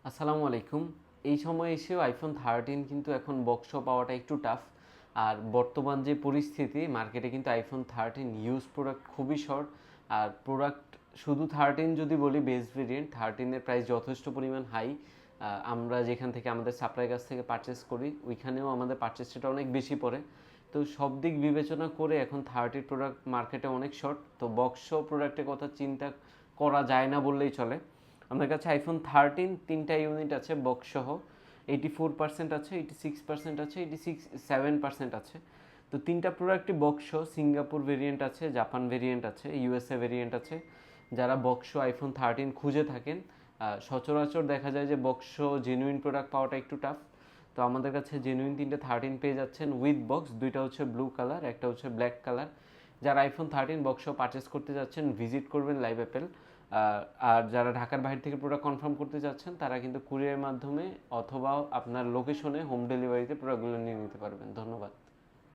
আসসালামু আলাইকুম। এই সময় এসেও আইফোন 13 কিন্তু এখন বক্স পাওয়াটা একটু টাফ। আর বর্তমান যে পরিস্থিতি মার্কেটে কিন্তু আইফোন 13 ইউজ প্রোডাক্ট খুবই শর্ট। আর প্রোডাক্ট শুধু 13 যদি বলি, বেস ভেরিয়েন্ট 13-এর প্রাইস যথেষ্ট পরিমাণ হাই। আমরা যেখান থেকে আমাদের সাপ্লাই কাছ থেকে পারচেস করি ওইখানেও আমাদের পারচেসটা অনেক বেশি পড়ে। তো সব দিক বিবেচনা করে এখন 30 প্রোডাক্ট মার্কেটে অনেক শর্ট। তো বক্স প্রোডাক্টের কথা চিন্তা করা যায় না বললেই চলে। আমার কাছে আইফোন 13 তিনটা ইউনিট আছে বক্স সহ। 84% আছে, 86% আছে, 7% আছে। তো তিনটা প্রোডাক্টই বক্স সিঙ্গাপুর ভেরিয়েন্ট আছে, জাপান ভেরিয়েন্ট আছে, ইউএসএ ভেরিয়েন্ট আছে। যারা বক্স আইফোন 13 খুঁজে থাকেন, সচরাচর দেখা যায় যে বক্স জেনুইন প্রোডাক্ট পাওয়াটা একটু টাফ। তো আমাদের কাছে জেনুইন তিনটে 13 পেয়ে যাচ্ছেন উইথ বক্স। দুইটা হচ্ছে ব্লু কালার, একটা হচ্ছে ব্ল্যাক কালার। যারা আইফোন 13 বক্স পারচেস করতে যাচ্ছেন ভিজিট করবেন লাইভ অ্যাপেল। আর যারা ঢাকার বাইরে থেকে প্রোডাক্ট কনফার্ম করতে যাচ্ছেন তারা কিন্তু কুরিয়ারের মাধ্যমে অথবা আপনার লোকেশনে হোম ডেলিভারিতে প্রোডাক্টগুলো নিয়ে নিতে পারবেন। ধন্যবাদ।